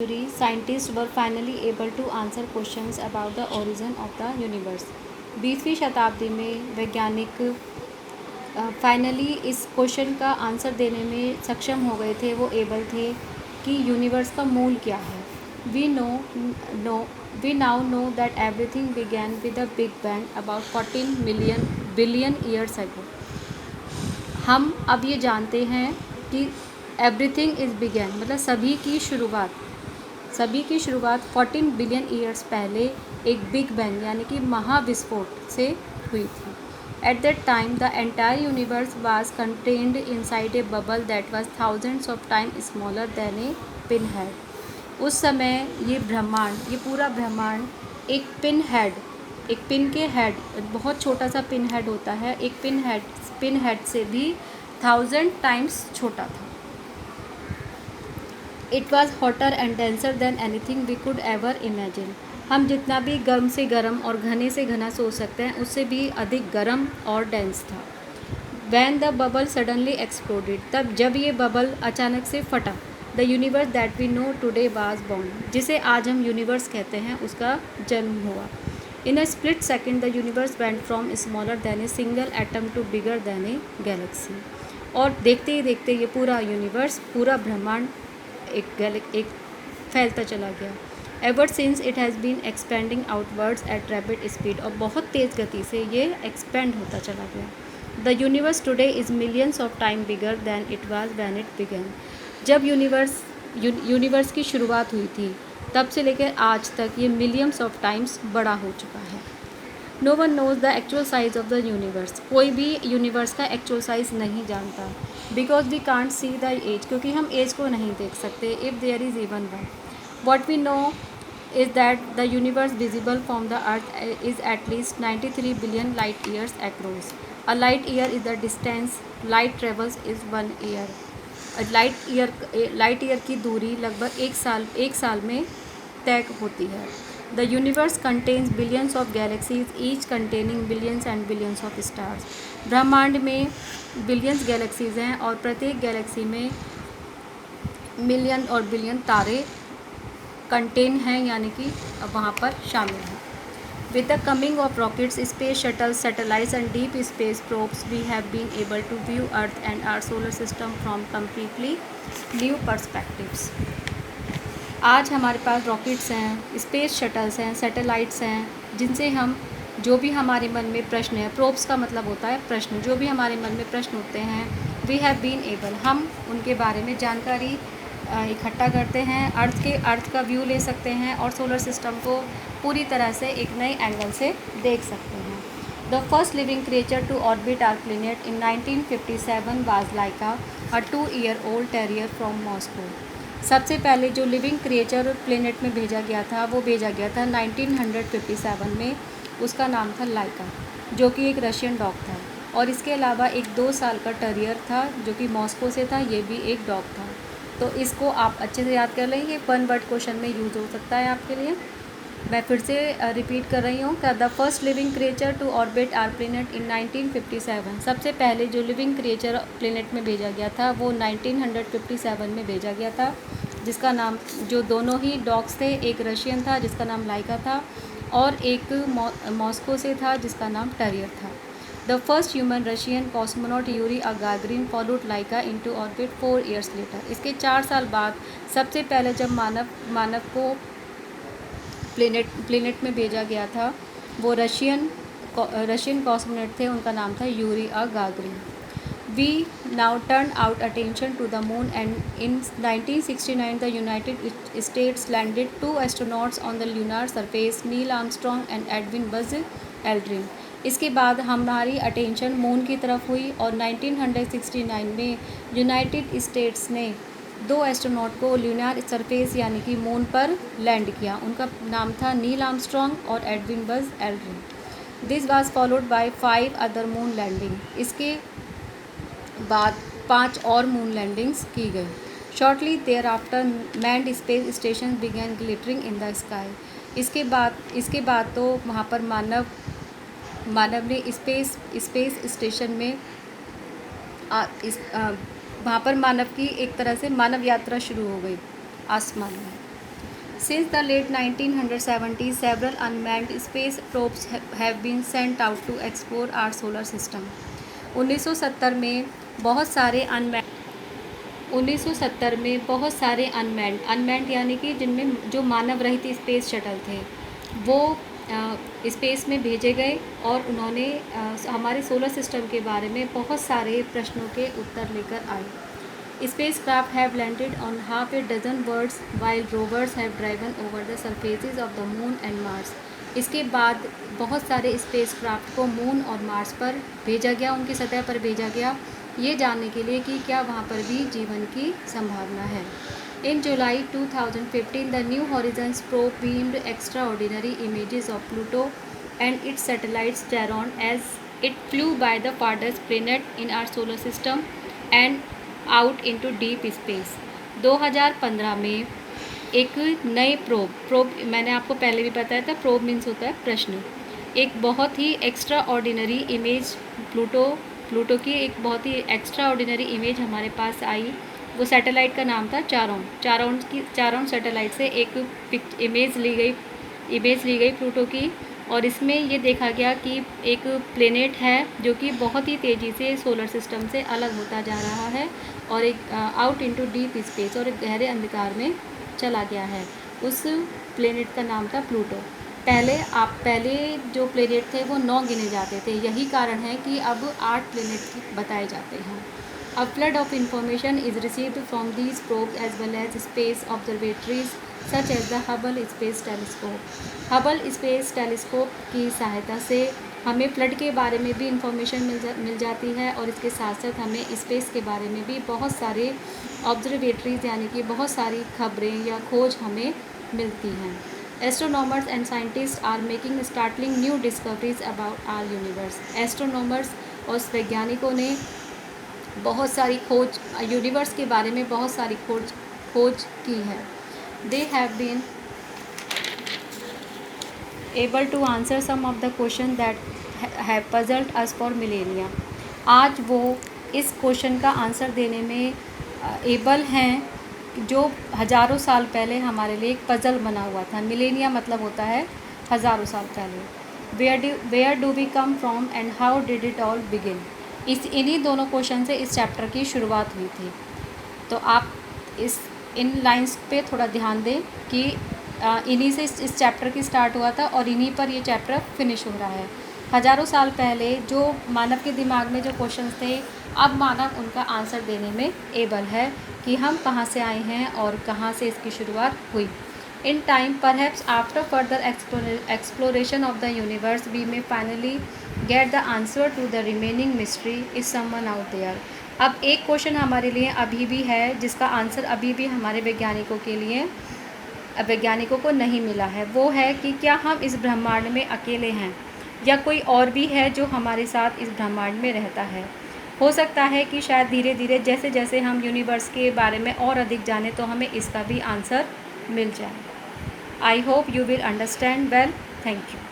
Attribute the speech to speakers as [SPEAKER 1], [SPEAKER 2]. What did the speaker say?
[SPEAKER 1] century, scientists were finally able to answer questions about the origin of the universe. 20वीं शताब्दी में वैज्ञानिक finally इस question का answer देने में सक्षम हो गए थे, वो एबल थे कि यूनिवर्स का मूल क्या है. We we now know that everything began with a big bang about 14 billion years ago. हम अब ये जानते हैं कि एवरीथिंग इज़ बिगैन मतलब सभी की शुरुआत 14 बिलियन ईयर्स पहले एक बिग बैंग यानी कि महाविस्फोट से हुई थी. At that time the entire universe was contained inside a bubble that was thousands of time smaller than A pin head. उस समय ये पूरा ब्रह्मांड एक पिन के हेड, बहुत छोटा सा पिन हेड होता है, एक पिन हेड से भी 1000 टाइम्स छोटा था. It was hotter and denser than anything we could ever imagine. हम जितना भी गर्म से गर्म और घने से घना सोच सकते हैं, उससे भी अधिक गर्म और डेंस था. When the bubble suddenly exploded, तब जब ये बबल अचानक से फटा, the universe that we know today was born, जिसे आज हम यूनिवर्स कहते हैं, उसका जन्म हुआ. In a split second the universe went from smaller than a single atom to bigger than a galaxy. और देखते ही देखते ये पूरा यूनिवर्स, पूरा ब्रह्मांड एक फैलता चला गया. Ever since it has been expanding outwards at rapid speed, और बहुत तेज़ गति से ये एक्सपेंड होता चला गया. The universe today is millions of time bigger than it was when it began. जब यूनिवर्स की शुरुआत हुई थी, तब से लेकर आज तक ये मिलियंस ऑफ टाइम्स बड़ा हो चुका है. No one knows the actual size of the universe. कोई भी यूनिवर्स का एक्चुअल साइज नहीं जानता. Because we can't see the edge, क्योंकि हम एज को नहीं देख सकते. If there is even one. What we know is that the universe visible from the earth is at least 93 billion light years across. A light year is the distance light travels is 1 year. Light year की दूरी लगभग एक साल में तय होती है. The universe contains billions of galaxies, each containing billions and billions of stars. ब्रह्मांड में बिलियंस गैलेक्सीज हैं और प्रत्येक गैलेक्सी में मिलियन और बिलियन तारे कंटेन हैं, यानी कि वहाँ पर शामिल हैं. With the coming of rockets, space shuttles, satellites and deep space probes, we have been able to view earth and our solar system from completely new perspectives. आज हमारे पास रॉकेट्स हैं, स्पेस शटल्स हैं, सैटेलाइट्स हैं, जिनसे हम जो भी हमारे मन में प्रश्न है, प्रोब्स का मतलब होता है प्रश्न, जो भी हमारे मन में प्रश्न होते हैं, वी हैव बीन एबल, हम उनके बारे में जानकारी इकट्ठा करते हैं. अर्थ का व्यू ले सकते हैं और सोलर सिस्टम को पूरी तरह से एक नए एंगल से देख सकते हैं. The first living creature to orbit our planet in 1957 was Laika, a 2-year-old terrier from Moscow. सबसे पहले जो लिविंग क्रिएचर प्लेनेट में भेजा गया था, वो भेजा गया था 1957 में. उसका नाम था लाइका, जो कि एक रशियन डॉग था. और इसके अलावा एक 2 साल का टेरियर था, जो कि मॉस्को से था, ये भी एक डॉग था. तो इसको आप अच्छे से याद कर लें, ये 1 वर्ड क्वेश्चन में यूज़ हो सकता है आपके लिए. मैं फिर से रिपीट कर रही हूँ कि the first living creature to orbit our planet in 1957. सबसे पहले जो लिविंग क्रिएचर प्लेनेट में भेजा गया था, वो 1957 में भेजा गया था, जिसका नाम, जो दोनों ही डॉग्स थे, एक रशियन था जिसका नाम लाइका था और एक मॉस्को से था जिसका नाम टेरियर था. The first human Russian cosmonaut Yuri Gagarin followed Laika into orbit 4 years later. इसके 4 साल बाद सबसे पहले जब मानव को प्लेनेट में भेजा गया था, वो रशियन कॉस्मोनॉट थे, उनका नाम था Yuri Gagarin. We now turn our attention to the moon, and in 1969 the United States landed 2 astronauts on the lunar surface, Neil Armstrong and Edwin Buzz Aldrin. इसके बाद हमारी अटेंशन मून की तरफ हुई और 1969 में यूनाइटेड स्टेट्स ने 2 astronaut को ल्यूनार सरफेस यानी कि मून पर लैंड किया. उनका नाम था नील आर्मस्ट्रॉन्ग और Edwin Buzz Aldrin. This was followed by 5 other moon landing. इसके बाद 5 और मून लैंडिंग्स की गई. Shortly thereafter manned space station began glittering in the sky. इसके बाद तो वहाँ पर मानव ने स्पेस स्टेशन में वहाँ पर मानव की एक तरह से मानव यात्रा शुरू हो गई आसमान में. Since the late 1970s, several unmanned space probes have been sent out to explore our solar system. 1970 में बहुत सारे अनमैन्ड यानी कि जिनमें जो मानव रहित स्पेस शटल थे वो स्पेस में भेजे गए और उन्होंने हमारे सोलर सिस्टम के बारे में बहुत सारे प्रश्नों के उत्तर लेकर आए. Spacecraft have landed on half a dozen worlds while rovers have driven over the surfaces of the moon and Mars. इसके बाद बहुत सारे स्पेसक्राफ्ट को मून और मार्स पर भेजा गया, उनकी सतह पर भेजा गया ये जानने के लिए कि क्या वहाँ पर भी जीवन की संभावना है. In July 2015, the New Horizons probe beamed extraordinary images of Pluto and its satellites Charon as it flew by the farthest planet in our solar system and out into deep space. 2015 में एक नए probe मैंने आपको पहले भी बताया था, probe means होता है प्रश्न. एक बहुत ही एक्स्ट्रा ऑर्डिनरी इमेज प्लूटो की एक बहुत ही एक्स्ट्रा ऑर्डिनरी इमेज हमारे पास आई. वो सैटेलाइट का नाम था चारोन सैटेलाइट से एक इमेज ली गई प्लूटो की. और इसमें ये देखा गया कि एक प्लेनेट है जो कि बहुत ही तेज़ी से सोलर सिस्टम से अलग होता जा रहा है और एक आउट इनटू डीप स्पेस और एक गहरे अंधकार में चला गया है. उस प्लेनेट का नाम था प्लूटो. पहले जो प्लेनेट थे वो 9 गिने जाते थे. यही कारण है कि अब 8 प्लेनेट बताए जाते हैं. A flood of information is received from these probes as well as space observatories such as the Hubble Space Telescope. Hubble Space Telescope की सहायता से हमें फ्लड के बारे में भी इंफॉर्मेशन मिल जाती है और इसके साथ साथ हमें स्पेस के बारे में भी बहुत सारे ऑब्जर्वेटरीज यानी कि बहुत सारी खबरें या खोज हमें मिलती हैं. Astronomers and scientists are making startling new discoveries about our universe. Astronomers और वैज्ञानिकों ने बहुत सारी खोज यूनिवर्स के बारे में बहुत सारी खोज की है. They have been able to answer some of the question that have puzzled us for millennia. आज वो इस क्वेश्चन का आंसर देने में एबल हैं जो हज़ारों साल पहले हमारे लिए एक पज़ल बना हुआ था. मिलेनिया मतलब होता है हज़ारों साल पहले. Where do we come from and how did it all begin. इन्हीं दोनों क्वेश्चन से इस चैप्टर की शुरुआत हुई थी. तो आप इन लाइंस पे थोड़ा ध्यान दें कि इन्हीं से इस चैप्टर की स्टार्ट हुआ था और इन्हीं पर ये चैप्टर फिनिश हो रहा है. हज़ारों साल पहले जो मानव के दिमाग में जो क्वेश्चंस थे अब मानव उनका आंसर देने में एबल है कि हम कहाँ से आए हैं और कहाँ से इसकी शुरुआत हुई. In time, perhaps after further exploration of the universe, we may finally get the answer to the remaining mystery. Is someone out there? अब एक क्वेश्चन हमारे लिए अभी भी है जिसका आंसर अभी भी हमारे वैज्ञानिकों को नहीं मिला है. वो है कि क्या हम इस ब्रह्मांड में अकेले हैं या कोई और भी है जो हमारे साथ इस ब्रह्मांड में रहता है. हो सकता है कि शायद धीरे धीरे जैसे जैसे हम यूनिवर्स के बारे में और अधिक जाने तो हमें इसका भी आंसर मिल जाए. I hope you will understand well. Thank you.